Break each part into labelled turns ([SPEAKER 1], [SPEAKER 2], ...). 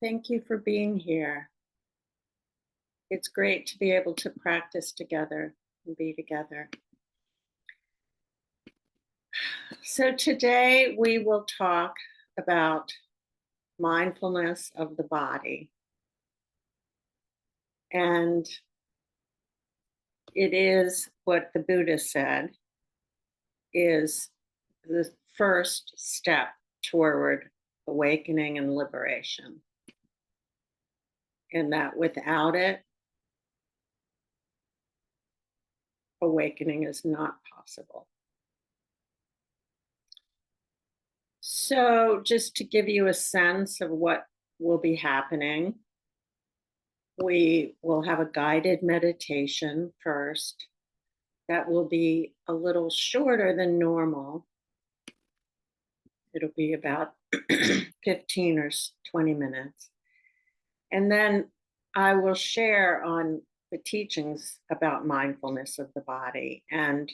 [SPEAKER 1] Thank you for being here. It's great to be able to practice together and be together. So, today we will talk about mindfulness of the body. And it is what the Buddha said is the first step toward awakening and liberation. And that without it, awakening is not possible. So, just to give you a sense of what will be happening, we will have a guided meditation first that will be a little shorter than normal. It'll be about 15 or 20 minutes. And then I will share on the teachings about mindfulness of the body. And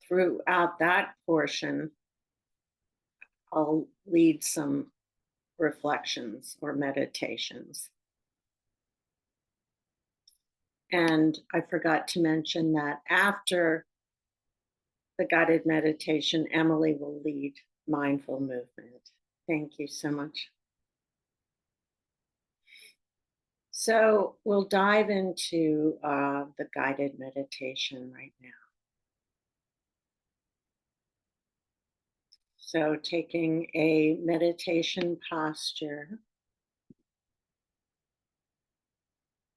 [SPEAKER 1] throughout that portion, I'll lead some reflections or meditations. And I forgot to mention that after the guided meditation, Emily will lead mindful movement. Thank you so much. So we'll dive into the guided meditation right now. So taking a meditation posture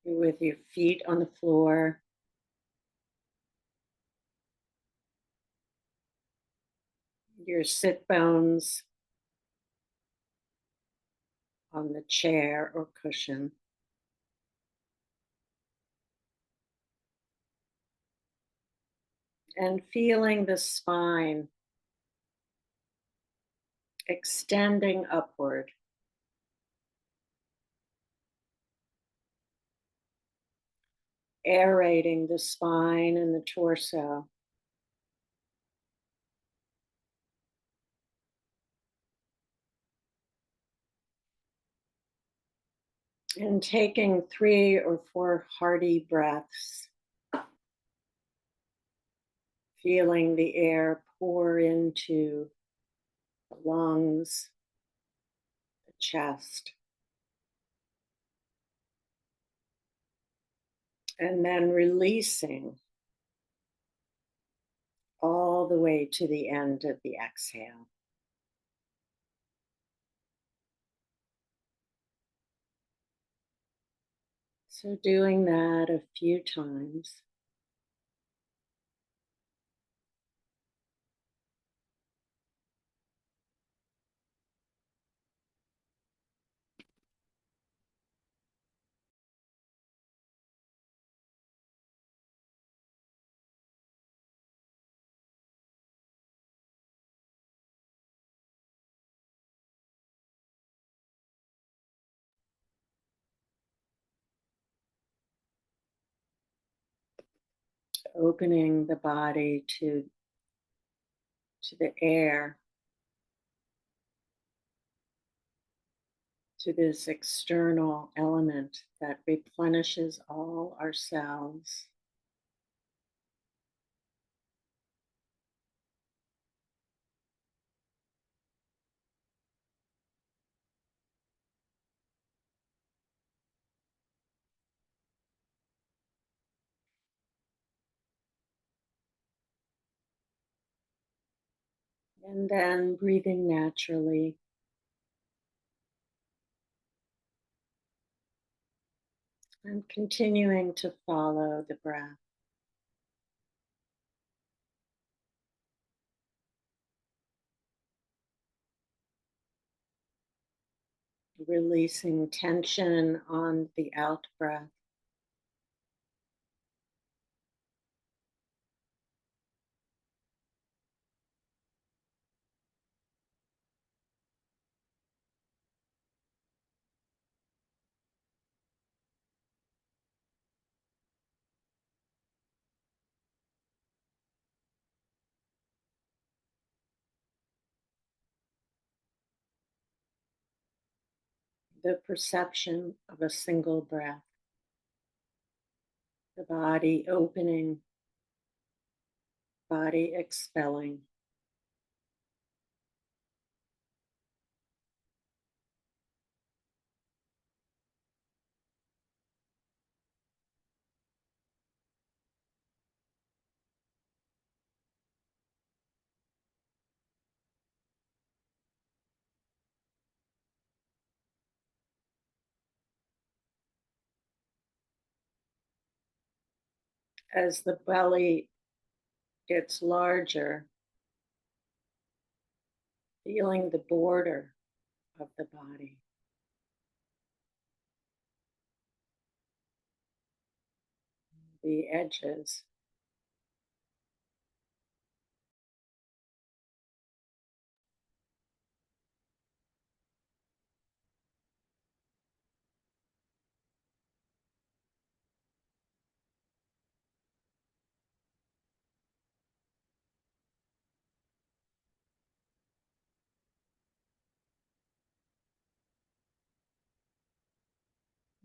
[SPEAKER 1] with your feet on the floor, your sit bones on the chair or cushion. And feeling the spine extending upward. Aerating the spine and the torso. And taking 3 or 4 hearty breaths. Feeling the air pour into the lungs, the chest. And then releasing all the way to the end of the exhale. So doing that a few times. Opening the body to the air, to this external element that replenishes all our cells. And then breathing naturally. And continuing to follow the breath. Releasing tension on the out breath. the perception of a single breath, the body opening, body expelling. As the belly gets larger, feeling the border of the body, the edges,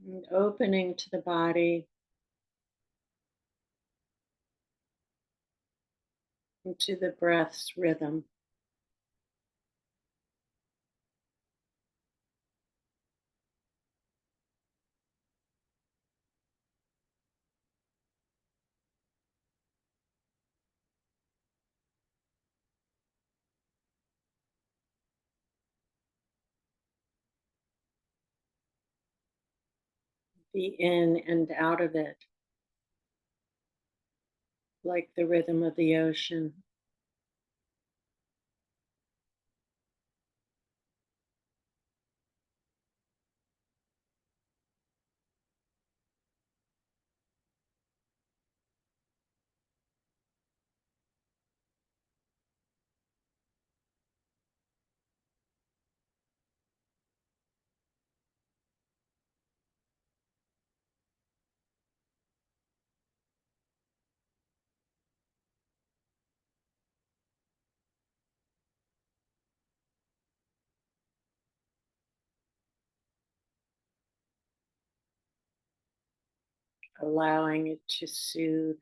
[SPEAKER 1] and opening to the body, and to the breath's rhythm. The in and out of it, like the rhythm of the ocean. Allowing it to soothe,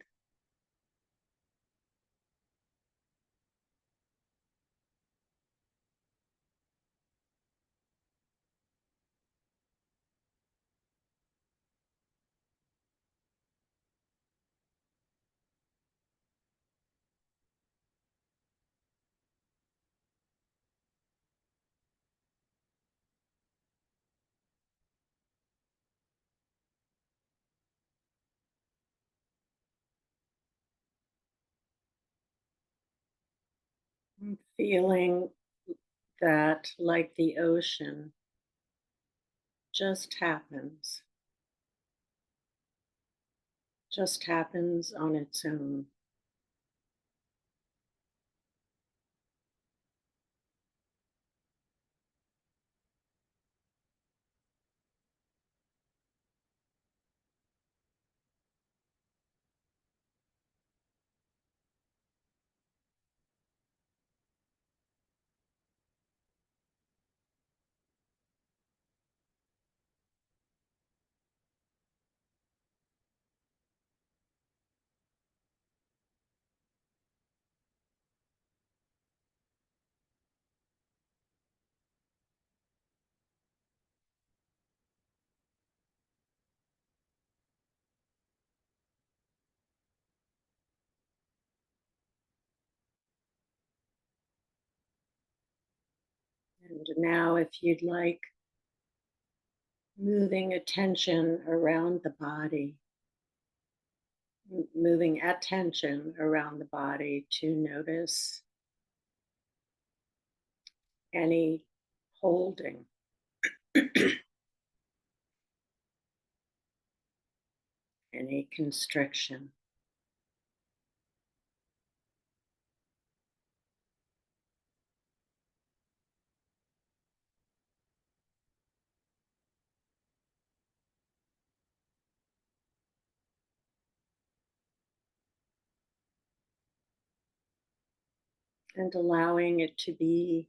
[SPEAKER 1] and feeling that, like the ocean, just happens on its own. And now, if you'd like, moving attention around the body, moving attention around the body to notice any holding, any constriction. And allowing it to be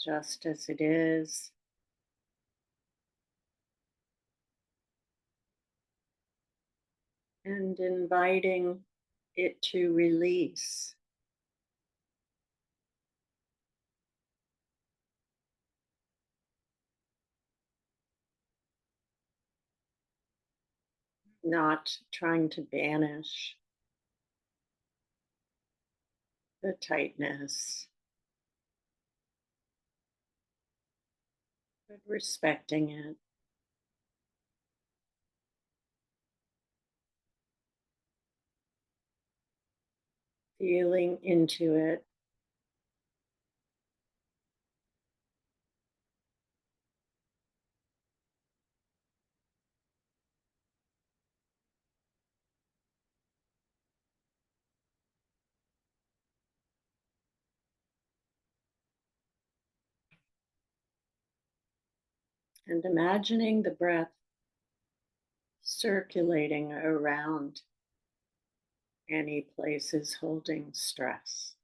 [SPEAKER 1] just as it is, and inviting it to release, not trying to banish the tightness, but respecting it, feeling into it, and imagining the breath circulating around any places holding stress.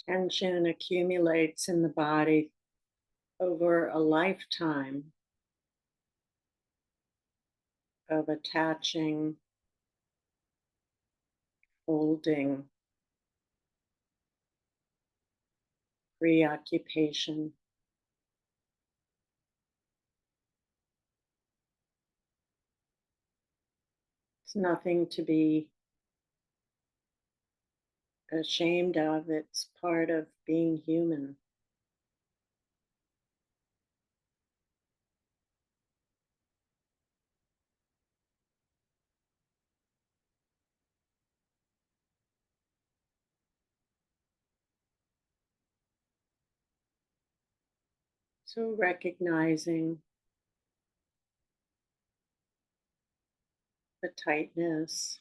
[SPEAKER 1] Tension accumulates in the body over a lifetime of attaching, holding, preoccupation. It's nothing to be ashamed of, it's part of being human. So recognizing the tightness,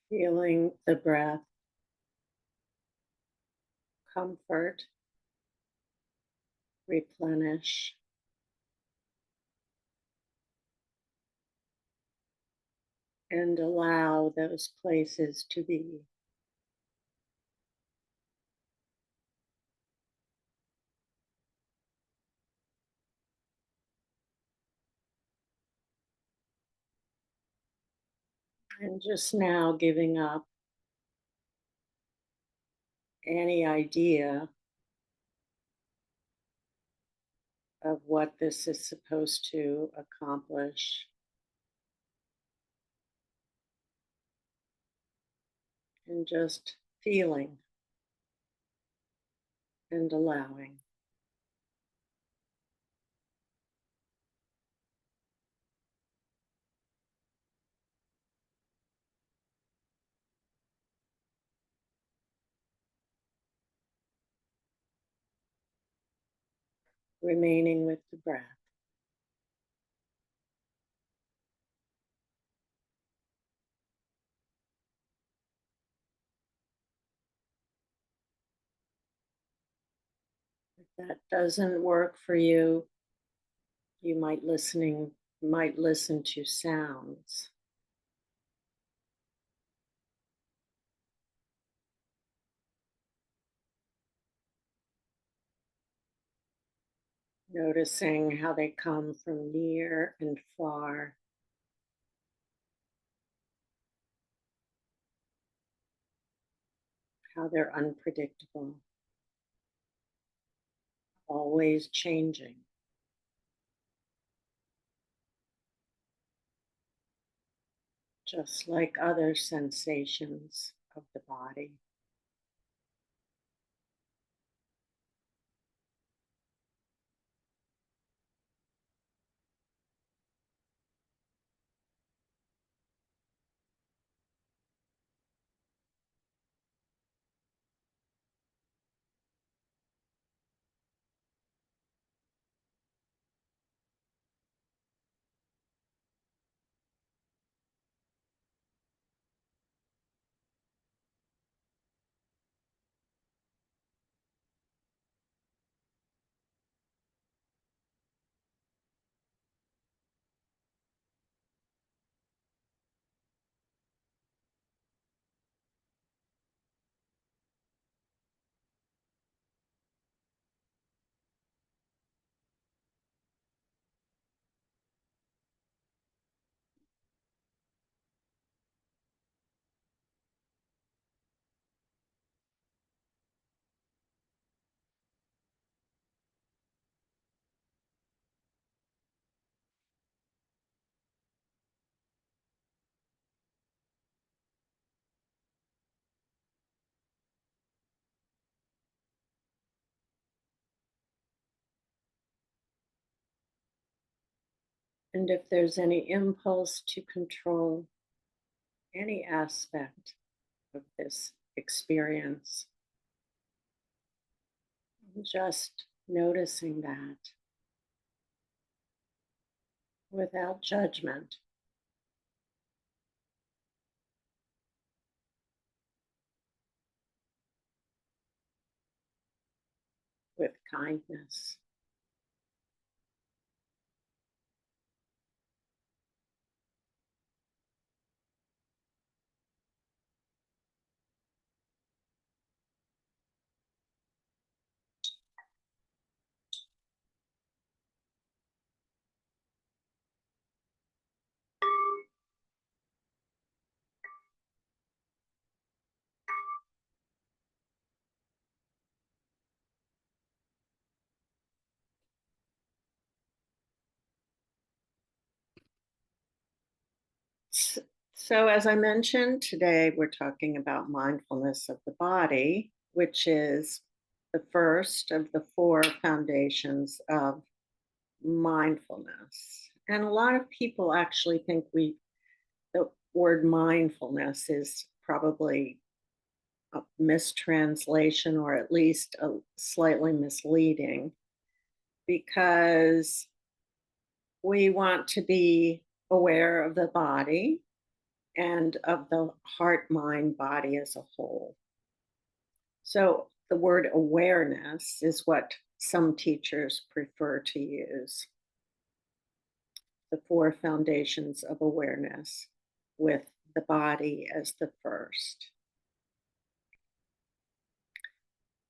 [SPEAKER 1] feeling the breath, comfort, replenish, and allow those places to be. And just now giving up any idea of what this is supposed to accomplish, and just feeling and allowing. Remaining with the breath. If that doesn't work for you, you might listen to sounds. Noticing how they come from near and far, how they're unpredictable, always changing, just like other sensations of the body. And if there's any impulse to control any aspect of this experience, just noticing that without judgment, with kindness. S- So, as I mentioned, today we're talking about mindfulness of the body, which is the first of the four foundations of mindfulness. And a lot of people actually think the word mindfulness is probably a mistranslation or at least a slightly misleading because we want to be aware of the body and of the heart, mind, body as a whole. So the word awareness is what some teachers prefer to use, the four foundations of awareness, with the body as the first.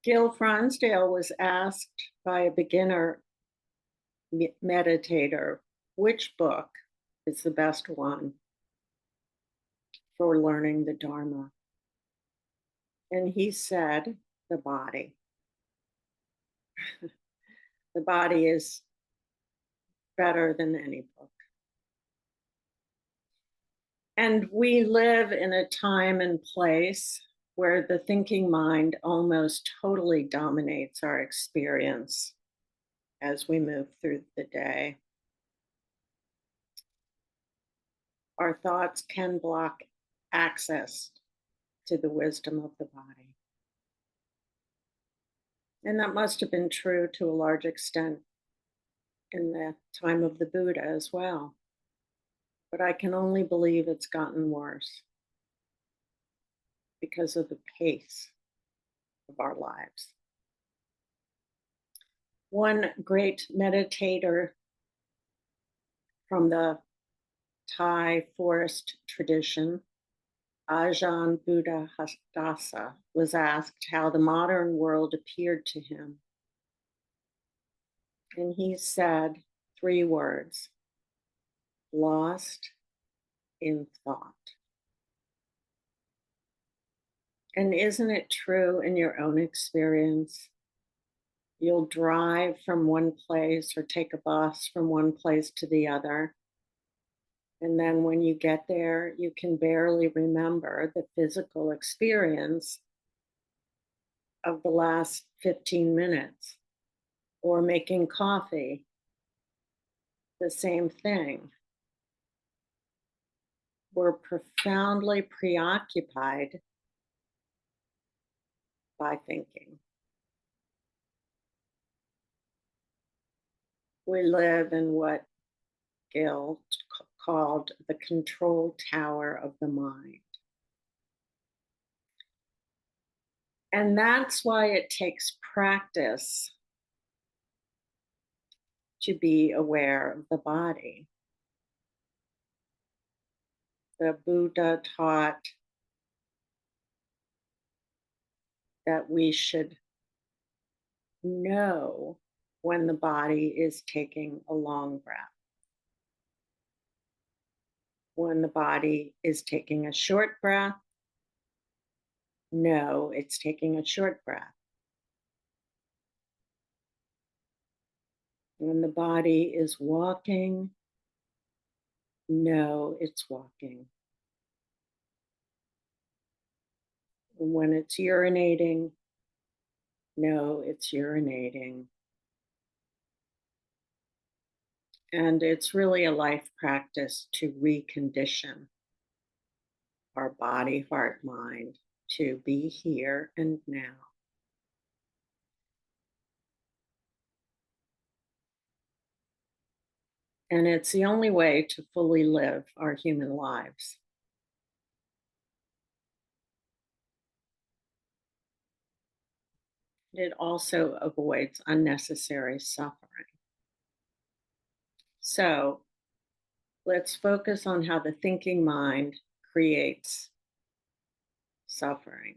[SPEAKER 1] Gil Fronsdale was asked by a beginner meditator which book is the best one for learning the Dharma. And he said, the body. The body is better than any book. And we live in a time and place where the thinking mind almost totally dominates our experience as we move through the day. Our thoughts can block access to the wisdom of the body. And that must have been true to a large extent in the time of the Buddha as well. But I can only believe it's gotten worse because of the pace of our lives. One great meditator from the Thai forest tradition, Ajahn Buddhadasa, was asked how the modern world appeared to him. And he said 3 words: lost in thought. And isn't it true in your own experience? You'll drive from one place or take a bus from one place to the other. And then when you get there, you can barely remember the physical experience of the last 15 minutes, or making coffee, the same thing. We're profoundly preoccupied by thinking. We live in what Gil called the control tower of the mind. And that's why it takes practice to be aware of the body. The Buddha taught that we should know when the body is taking a long breath, when the body is taking a short breath. No, it's taking a short breath. When the body is walking, no, it's walking. When it's urinating, no, it's urinating. And it's really a life practice to recondition our body, heart, mind to be here and now. And it's the only way to fully live our human lives. It also avoids unnecessary suffering. So let's focus on how the thinking mind creates suffering.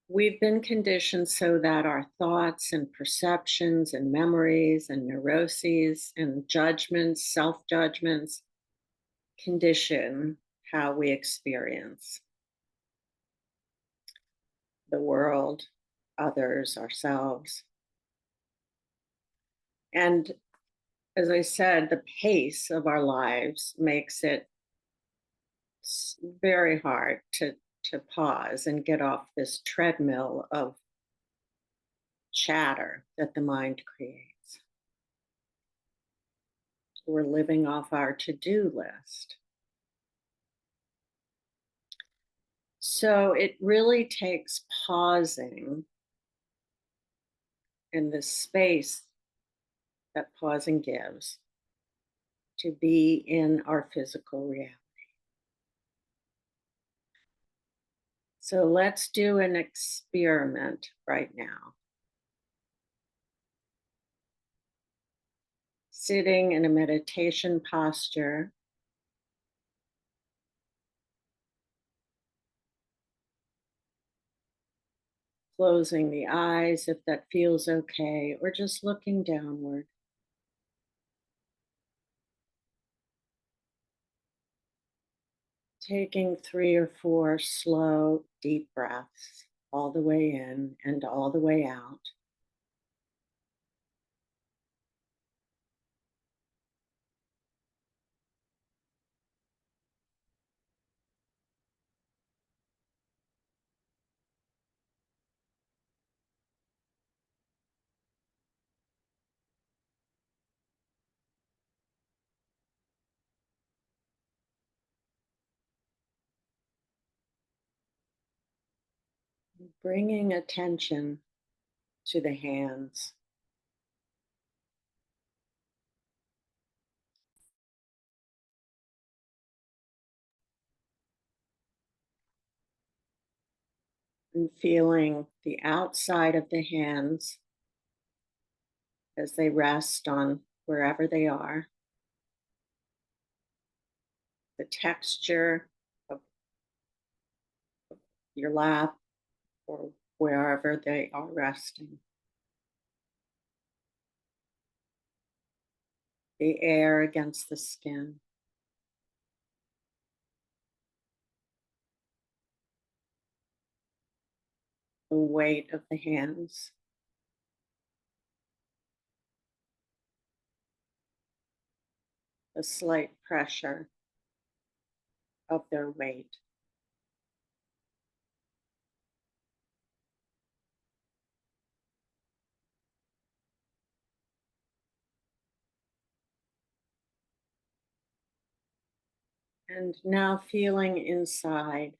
[SPEAKER 1] We've been conditioned so that our thoughts and perceptions and memories and neuroses and judgments, self judgments, condition how we experience the world, others, ourselves. And as I said, the pace of our lives makes it very hard to pause and get off this treadmill of chatter that the mind creates. We're living off our to-do list. So it really takes pausing in the space that pausing gives to be in our physical reality. So let's do an experiment right now. Sitting in a meditation posture, closing the eyes if that feels okay, or just looking downward. Taking 3 or 4 slow, deep breaths all the way in and all the way out. Bringing attention to the hands. And feeling the outside of the hands as they rest on wherever they are. The texture of your lap or wherever they are resting. the air against the skin, the weight of the hands, the slight pressure of their weight. And now feeling inside,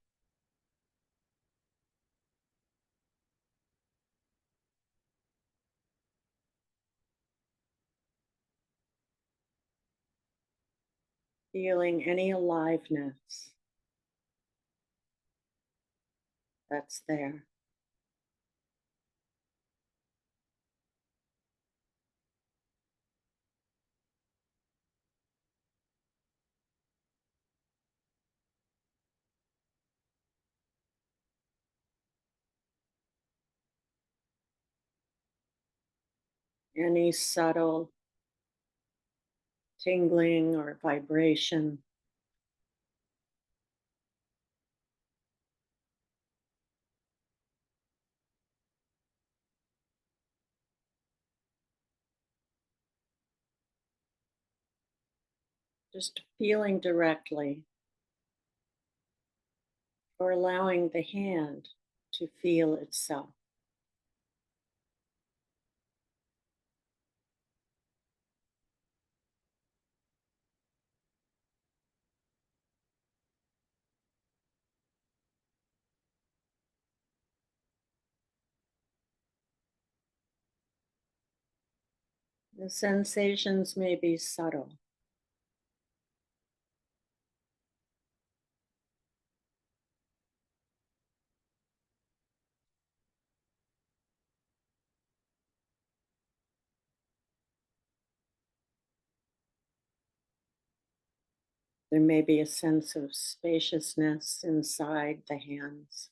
[SPEAKER 1] feeling any aliveness that's there. Any subtle tingling or vibration. Just feeling directly or allowing the hand to feel itself. The sensations may be subtle. There may be a sense of spaciousness inside the hands,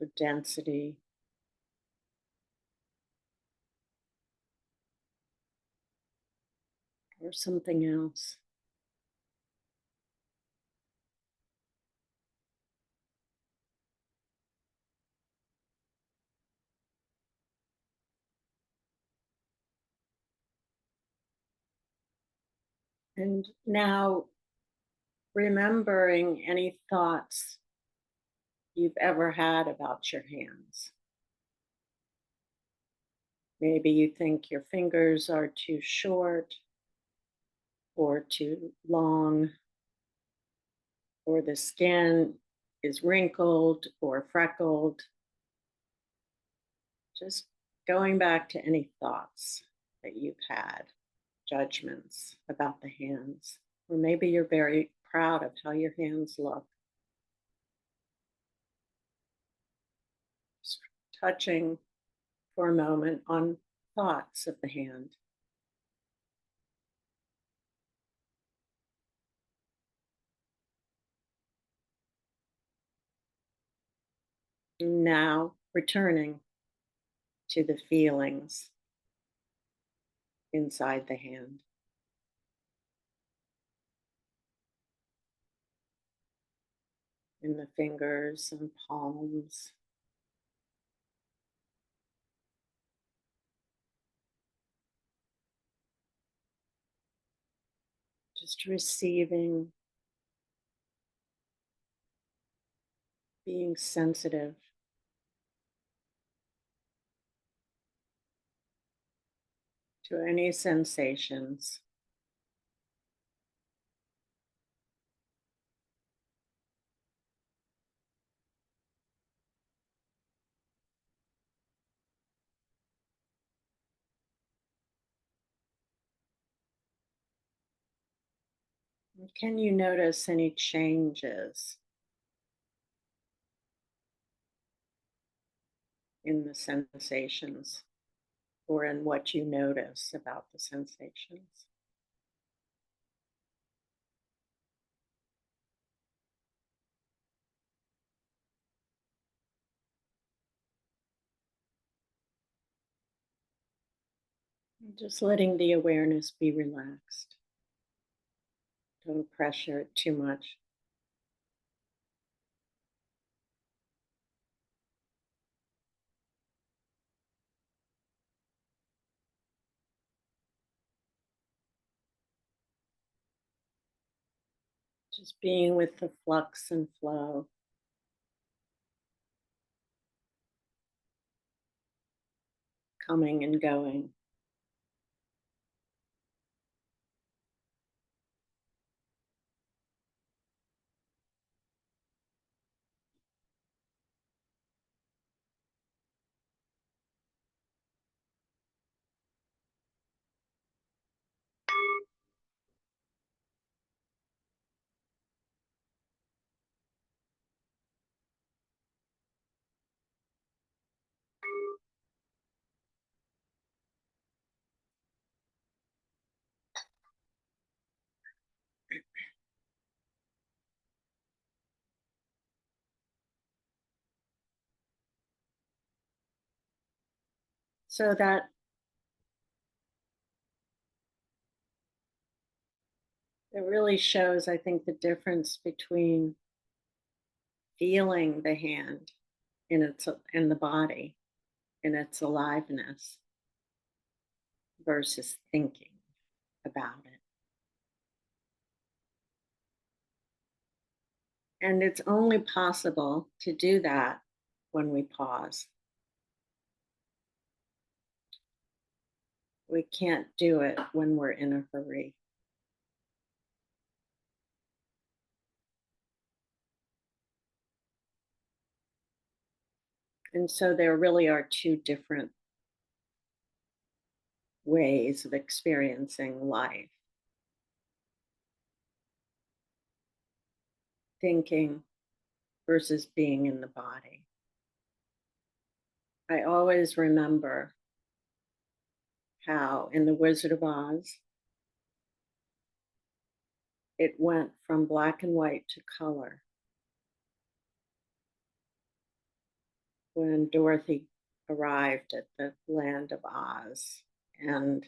[SPEAKER 1] or density, or something else. And now remembering any thoughts you've ever had about your hands. Maybe you think your fingers are too short or too long, or the skin is wrinkled or freckled. Just going back to any thoughts that you've had, judgments about the hands, or maybe you're very proud of how your hands look. Just touching for a moment on thoughts of the hand. Now returning to the feelings inside the hand. In the fingers and palms. Just receiving, being sensitive to any sensations. And can you notice any changes in the sensations or in what you notice about the sensations? Just letting the awareness be relaxed. Don't pressure it too much. Just being with the flux and flow, coming and going. So that it really shows, I think, the difference between feeling the hand in the body in its aliveness versus thinking about it. And it's only possible to do that when we pause. We can't do it when we're in a hurry. And so there really are two different ways of experiencing life: thinking versus being in the body. I always remember how in The Wizard of Oz, it went from black and white to color when Dorothy arrived at the land of Oz. And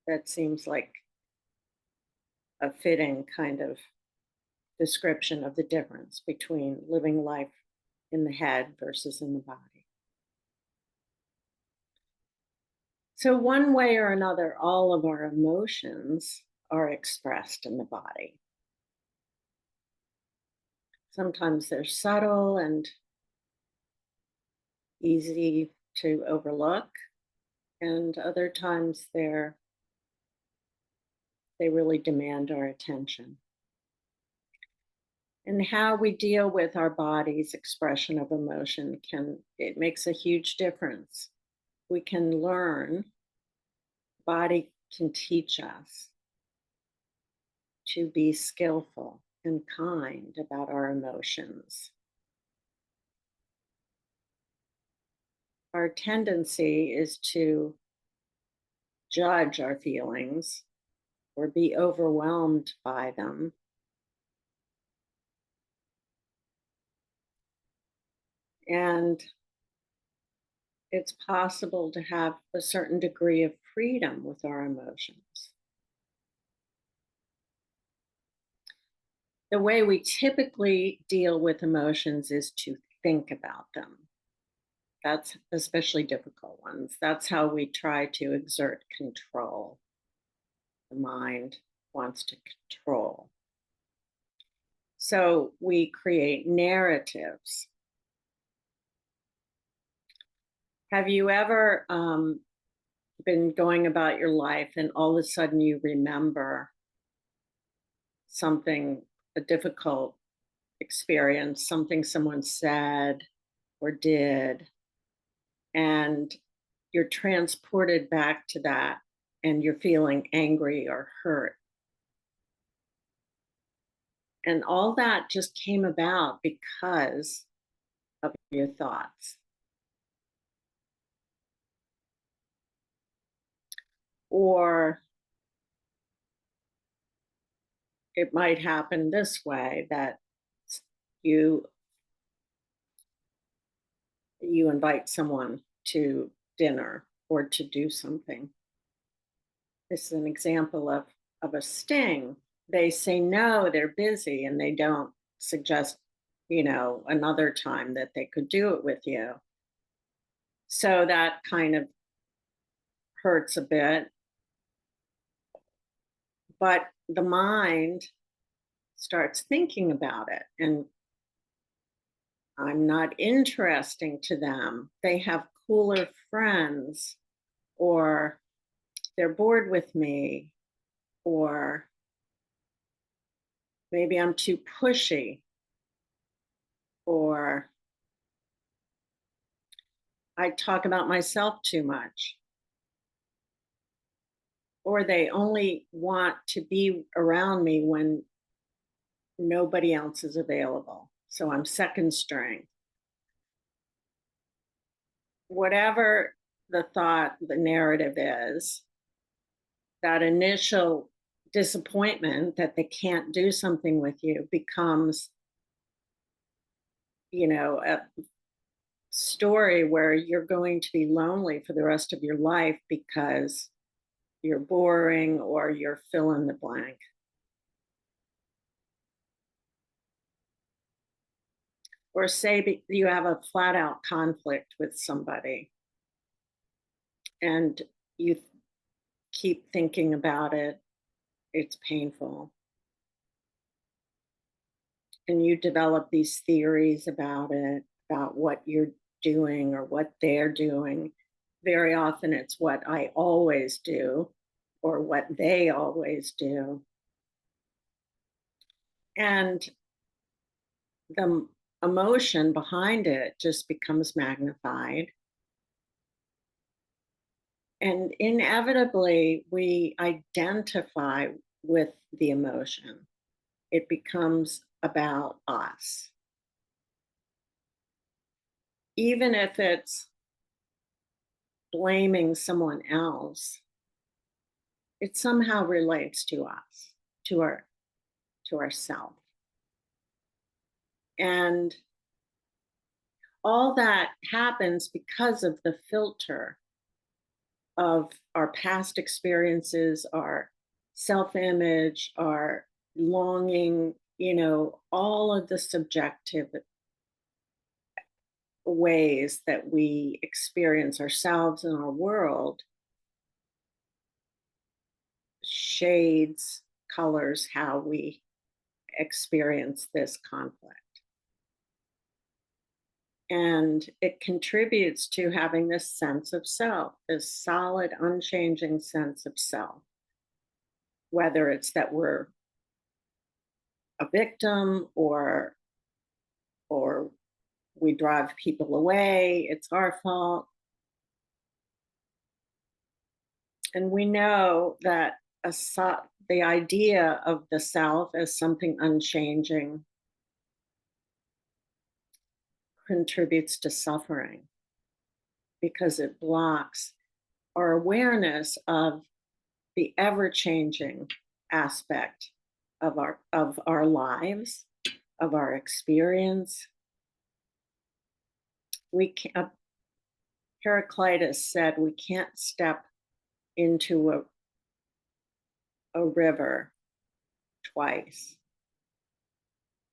[SPEAKER 1] that seems like a fitting kind of description of the difference between living life in the head versus in the body. So, one way or another, all of our emotions are expressed in the body. Sometimes they're subtle and easy to overlook, and other times they really demand our attention. And how we deal with our body's expression of emotion it makes a huge difference. We can learn, body can teach us to be skillful and kind about our emotions. Our tendency is to judge our feelings or be overwhelmed by them. And it's possible to have a certain degree of freedom with our emotions. The way we typically deal with emotions is to think about them. That's especially difficult ones. That's how we try to exert control. The mind wants to control. So we create narratives. Have you ever been going about your life and all of a sudden you remember something, a difficult experience, something someone said or did, and you're transported back to that and you're feeling angry or hurt? And all that just came about because of your thoughts. Or it might happen this way, that you you invite someone to dinner or to do something. This is an example of a sting. They say no, they're busy, and they don't suggest, another time that they could do it with you. So that kind of hurts a bit, but the mind starts thinking about it, and I'm not interesting to them. They have cooler friends, or they're bored with me, or maybe I'm too pushy, or I talk about myself too much, or they only want to be around me when nobody else is available. So I'm second string. Whatever the thought, the narrative is, that initial disappointment that they can't do something with you becomes, a story where you're going to be lonely for the rest of your life because you're boring or you're fill in the blank. Or say you have a flat out conflict with somebody and you keep thinking about it, it's painful. And you develop these theories about it, about what you're doing or what they're doing. Very often it's what I always do or what they always do. And the emotion behind it just becomes magnified. And inevitably, we identify with the emotion. It becomes about us. Even if it's blaming someone else, it somehow relates to us, to our to ourself. And all that happens because of the filter of our past experiences, our self-image, our longing, all of the subjective ways that we experience ourselves and our world shades, colors how we experience this conflict. And it contributes to having this sense of self, this solid, unchanging sense of self, whether it's that we're a victim or we drive people away, it's our fault. And we know that the idea of the self as something unchanging contributes to suffering because it blocks our awareness of the ever-changing aspect of our lives, of our experience. Heraclitus said we can't step into a river twice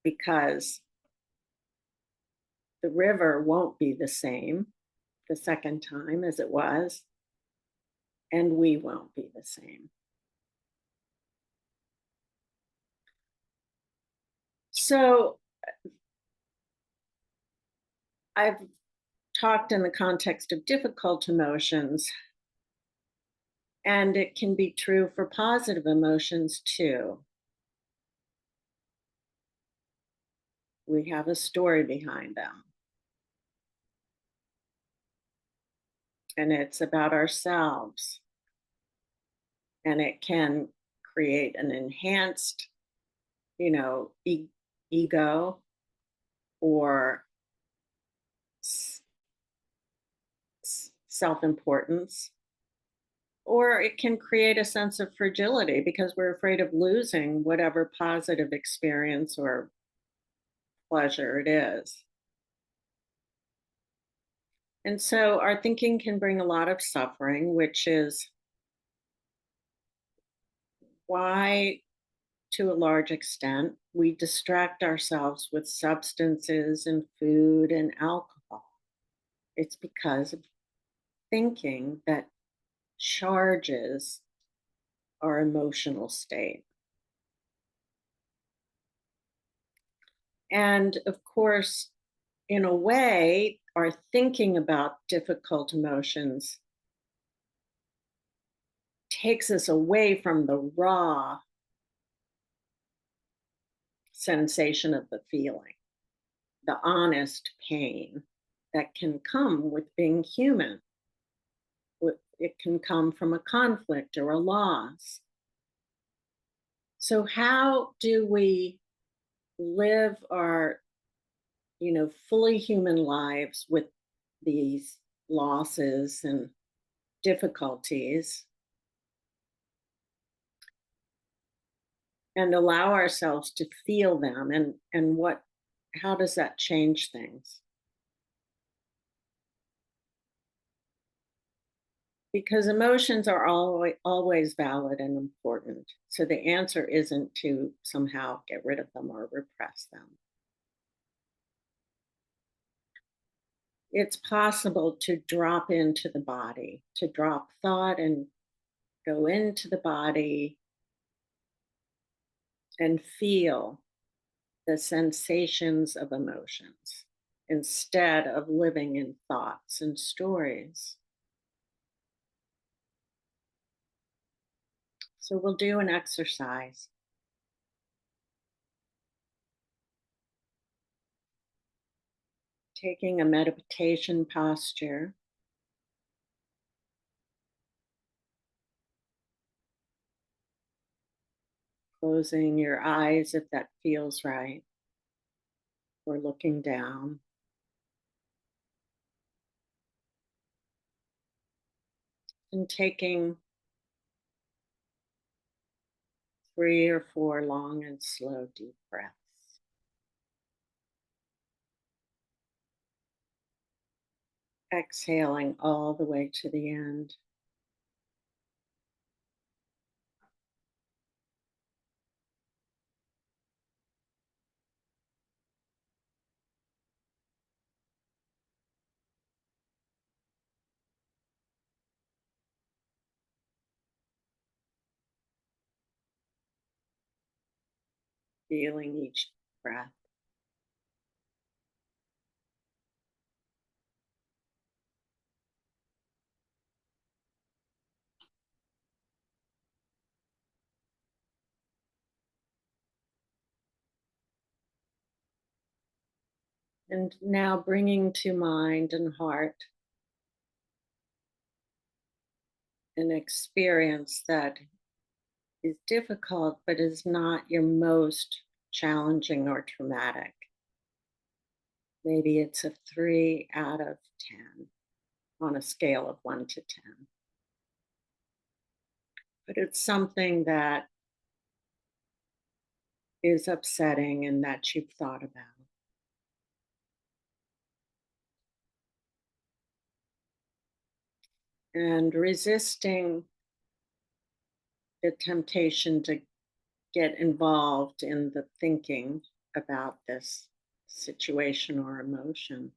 [SPEAKER 1] because the river won't be the same the second time as it was, and we won't be the same. So I've talked in the context of difficult emotions, and it can be true for positive emotions too. We have a story behind them, and it's about ourselves, and it can create an enhanced, ego or self-importance, or it can create a sense of fragility because we're afraid of losing whatever positive experience or pleasure it is. And so our thinking can bring a lot of suffering, which is why, to a large extent, we distract ourselves with substances and food and alcohol. It's because of thinking that charges our emotional state. And of course, in a way, our thinking about difficult emotions takes us away from the raw sensation of the feeling, the honest pain that can come with being human. It can come from a conflict or a loss. So, how do we live our, fully human lives with these losses and difficulties and allow ourselves to feel them, and what how does that change things? Because emotions are always valid and important, so the answer isn't to somehow get rid of them or repress them. It's possible to drop into the body, to drop thought and go into the body and feel the sensations of emotions instead of living in thoughts and stories. So we'll do an exercise, taking a meditation posture, closing your eyes if that feels right, or looking down, and taking 3 or 4 long and slow deep breaths. Exhaling all the way to the end. Feeling each breath. And now bringing to mind and heart an experience that is difficult but is not your most challenging or traumatic. Maybe it's a 3 out of 10 on a scale of 1 to 10. But it's something that is upsetting and that you've thought about. And resisting the temptation to get involved in the thinking about this situation or emotion,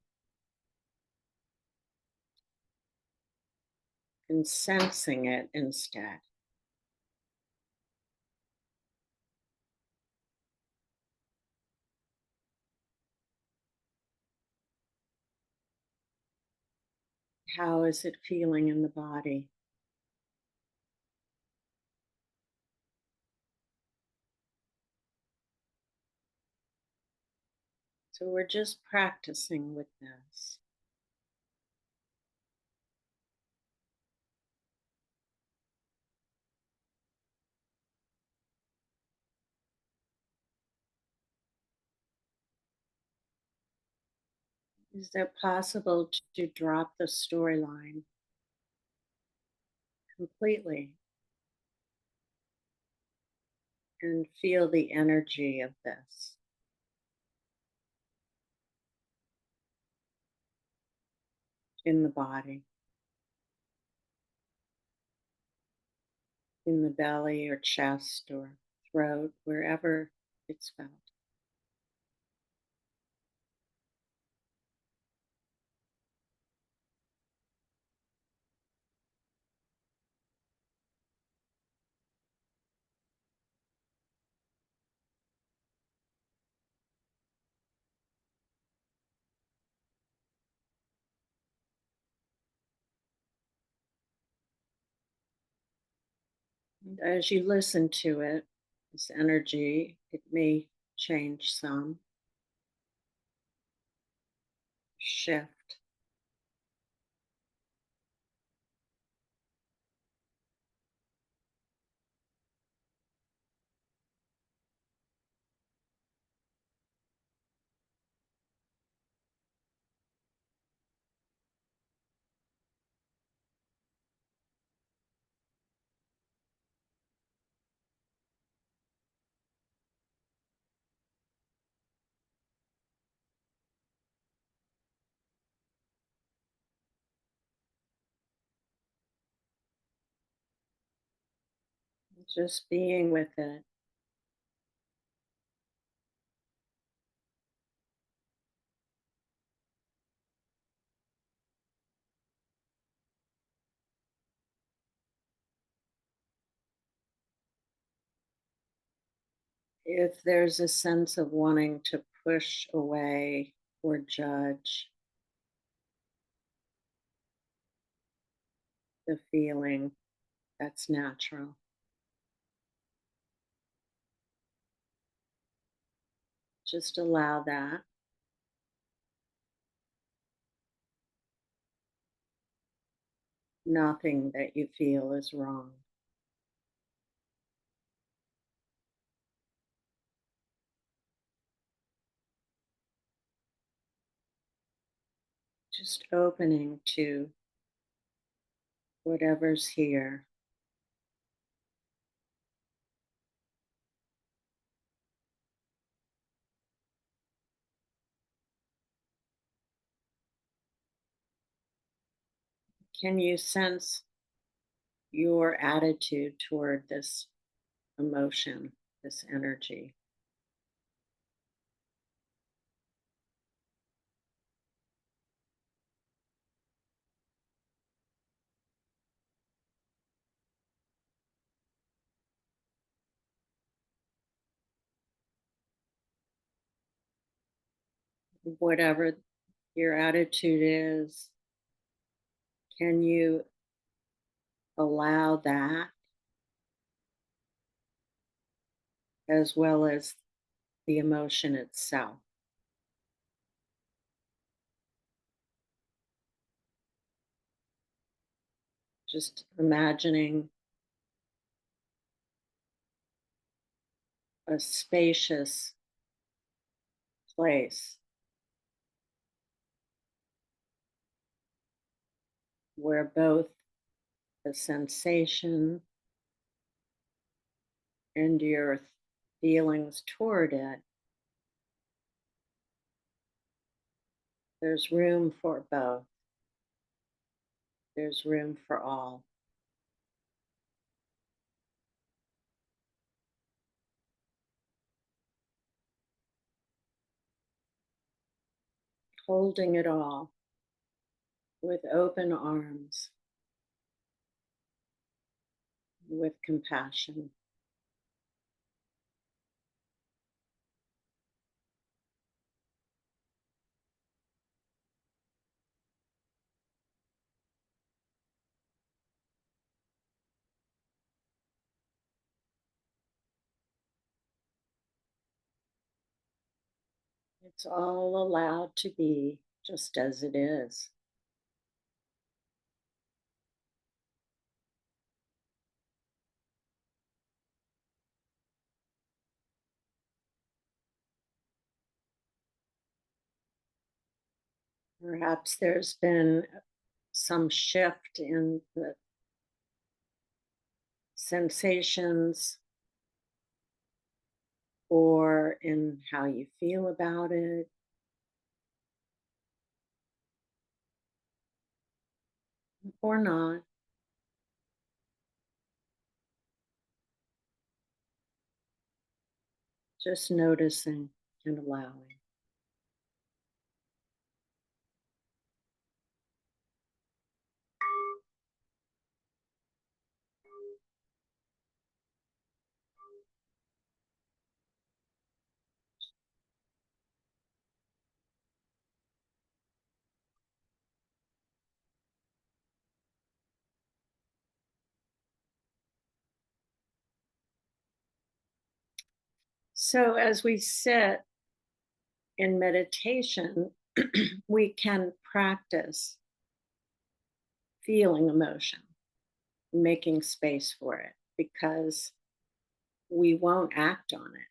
[SPEAKER 1] and sensing it instead. How is it feeling in the body? So we're just practicing with this. Is it possible to drop the storyline completely and feel the energy of this? in the body, in the belly or chest or throat, wherever it's felt. And as you listen to it, this energy, it may change some, shift. Just being with it. If there's a sense of wanting to push away or judge the feeling, that's natural. Just allow that. Nothing that you feel is wrong. Just opening to whatever's here. Can you sense your attitude toward this emotion, this energy? Whatever your attitude is, can you allow that as well as the emotion itself? Just imagining a spacious place where both the sensation and your feelings toward it, there's room for both. There's room for all. Holding it all with open arms, with compassion. It's all allowed to be just as it is. Perhaps there's been some shift in the sensations or in how you feel about it. or not, just noticing and allowing. So, as we sit in meditation, we can practice feeling emotion, making space for it, because we won't act on it.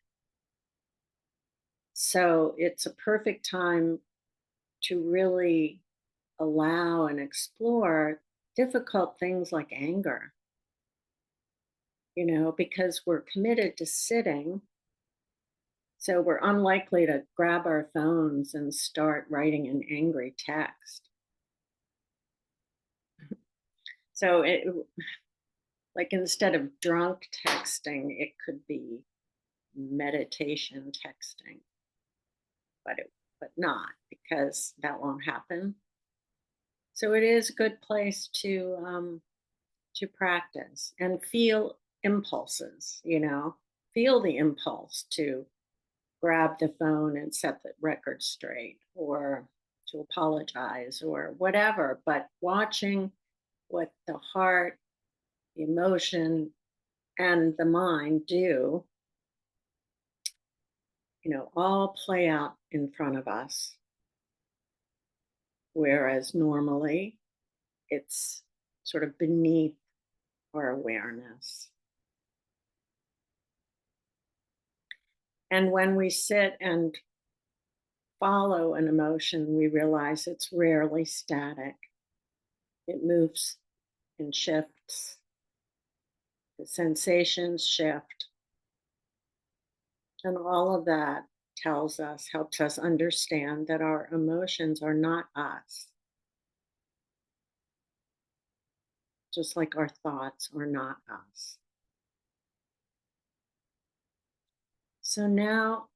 [SPEAKER 1] So, it's a perfect time to really allow and explore difficult things like anger, because we're committed to sitting. So we're unlikely to grab our phones and start writing an angry text. So like instead of drunk texting, it could be meditation texting, but not, because that won't happen. So it is a good place to practice and feel impulses. Feel the impulse to grab the phone and set the record straight, or to apologize or whatever, but watching what the heart, the emotion, and the mind do, all play out in front of us. Whereas normally it's sort of beneath our awareness. And when we sit and follow an emotion, we realize it's rarely static. It moves and shifts. The sensations shift. And all of that helps us understand that our emotions are not us, just like our thoughts are not us. So now,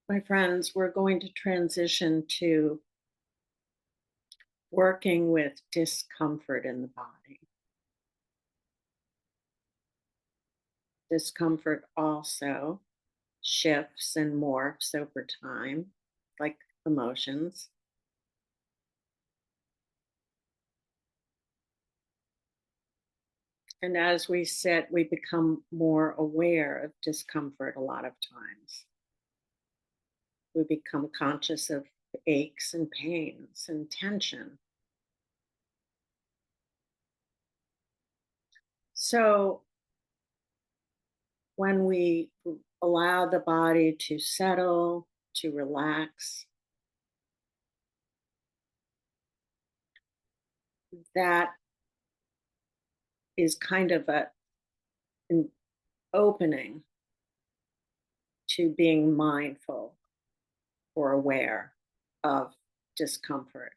[SPEAKER 1] my friends, we're going to transition to working with discomfort in the body. Discomfort also shifts and morphs over time, like emotions. And as we sit, we become more aware of discomfort a lot of times. We become conscious of aches and pains and tension. So when we allow the body to settle, to relax, that is kind of an opening to being mindful or aware of discomfort.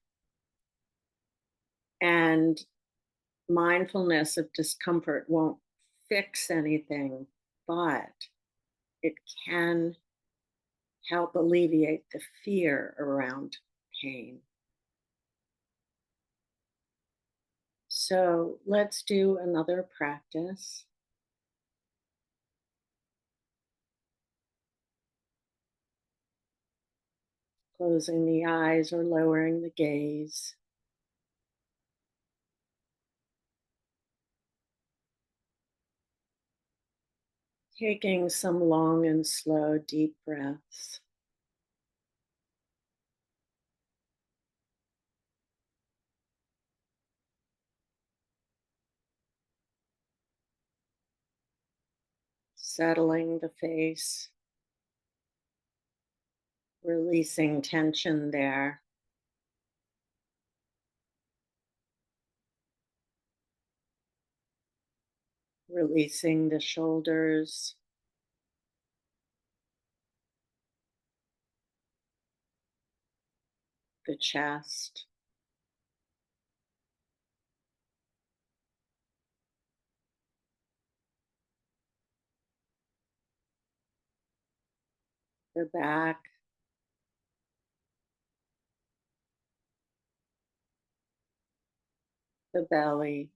[SPEAKER 1] And mindfulness of discomfort won't fix anything, but it can help alleviate the fear around pain. So let's do another practice. Closing the eyes or lowering the gaze. Taking some long and slow deep breaths. Settling the face. Releasing tension there. Releasing the shoulders. The chest. the back, the belly,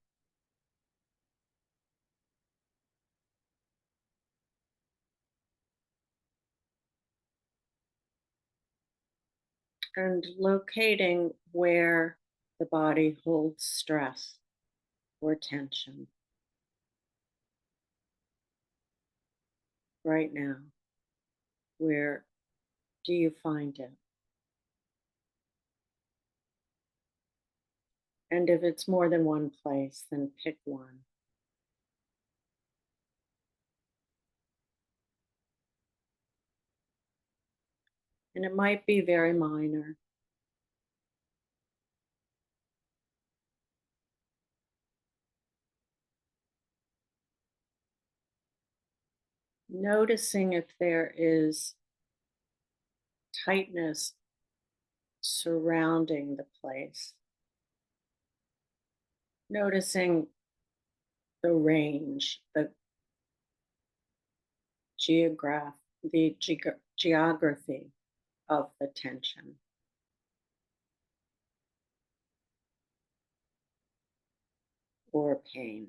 [SPEAKER 1] and locating where the body holds stress or tension right now. Where do you find it? And if it's more than one place, then pick one. And it might be very minor. Noticing if there is tightness surrounding the place. Noticing the range, the geography of the tension or pain.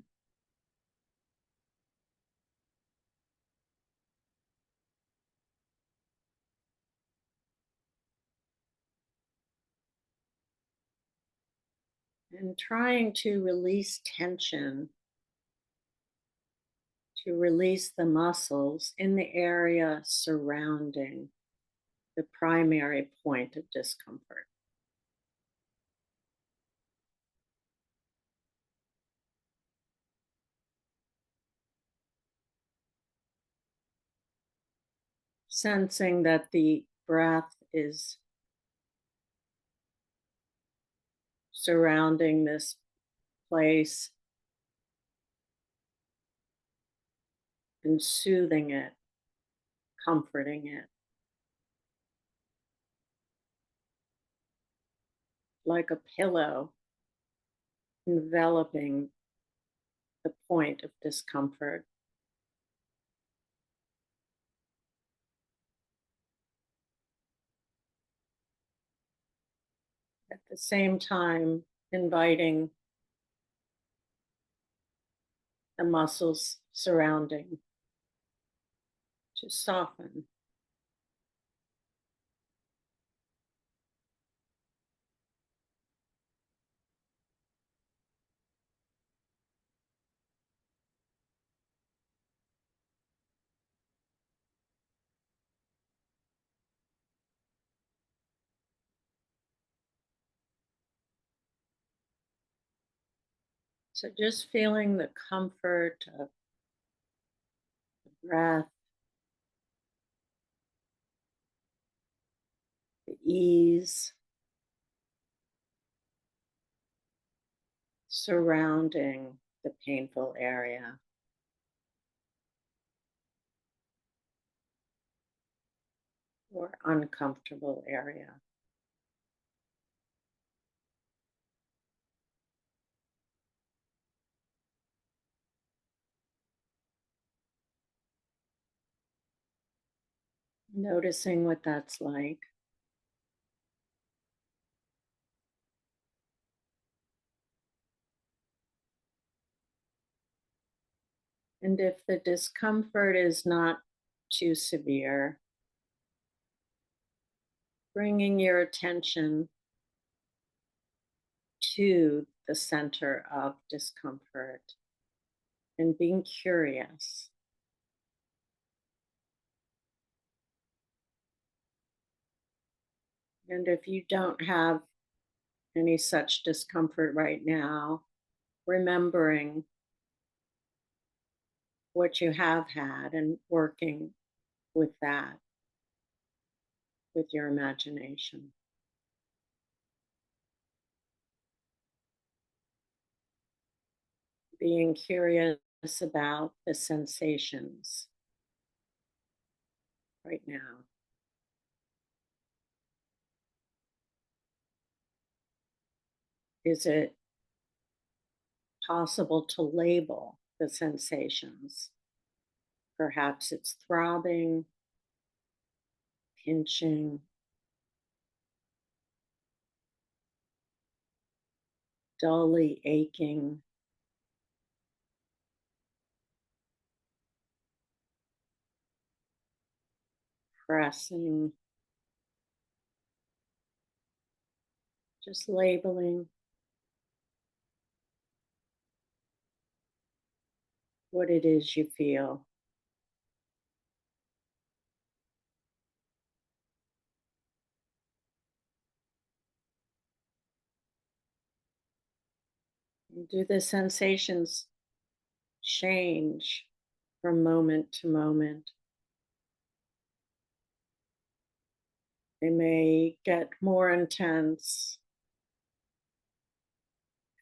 [SPEAKER 1] And trying to release tension, to release the muscles in the area surrounding the primary point of discomfort. Sensing that the breath is surrounding this place and soothing it, comforting it, like a pillow enveloping the point of discomfort. At the same time, inviting the muscles surrounding to soften. So just feeling the comfort of the breath, the ease surrounding the painful area. Or uncomfortable area. Noticing what that's like. And if the discomfort is not too severe, bringing your attention to the center of discomfort and being curious. And if you don't have any such discomfort right now, remembering what you have had and working with that, with your imagination. Being curious about the sensations right now. Is it possible to label the sensations? Perhaps it's throbbing, pinching, dully aching, pressing, just labeling what it is you feel. And do the sensations change from moment to moment? They may get more intense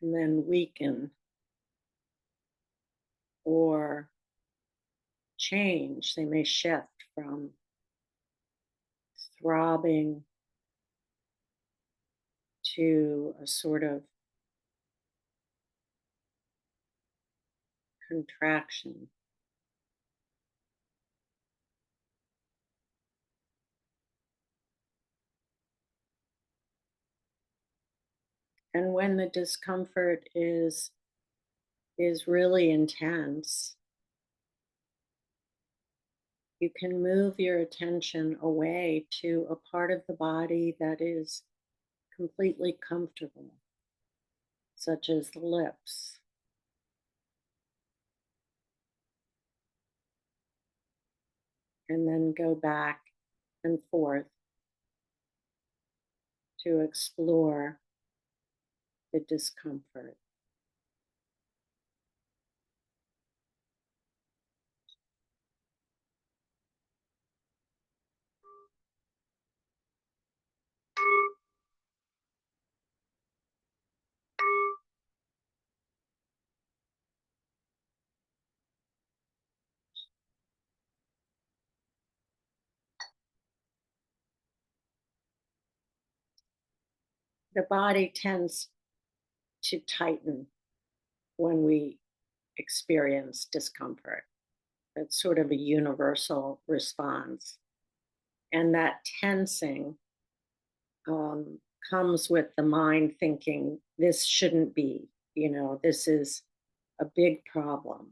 [SPEAKER 1] and then weaken or change. They may shift from throbbing to a sort of contraction. And when the discomfort is really intense, you can move your attention away to a part of the body that is completely comfortable, such as the lips, and then go back and forth to explore the discomfort. The body tends to tighten when we experience discomfort. It's sort of a universal response. And that tensing um, comes with the mind thinking, this shouldn't be, this is a big problem.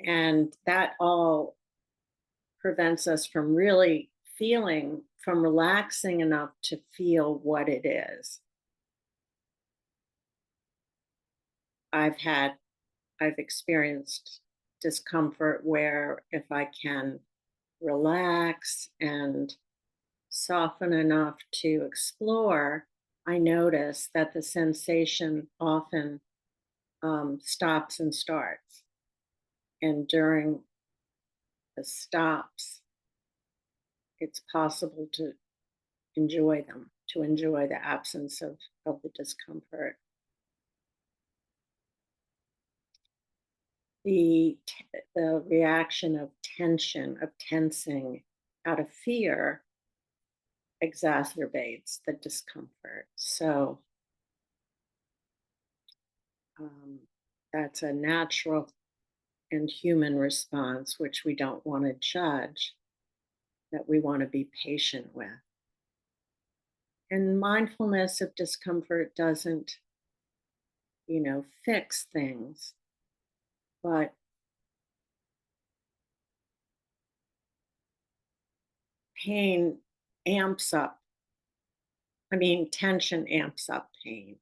[SPEAKER 1] And that all prevents us from really from relaxing enough to feel what it is. I've had, I've experienced discomfort where if I can relax and soften enough to explore, I notice that the sensation often stops and starts. And during the stops, it's possible to enjoy them, to enjoy the absence of the discomfort. The reaction of tension, of tensing out of fear exacerbates the discomfort. So um, that's a natural and human response, which we don't want to judge, that we want to be patient with. And mindfulness of discomfort doesn't, fix things, but pain amps up. Tension amps up pain.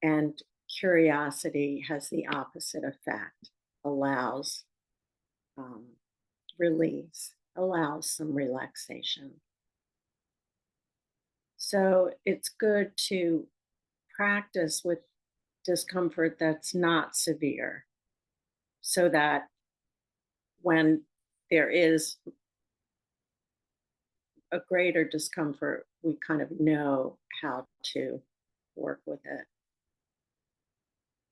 [SPEAKER 1] And curiosity has the opposite effect, allows um, release, allows some relaxation. So it's good to practice with discomfort that's not severe so that when there is a greater discomfort, we kind of know how to work with it.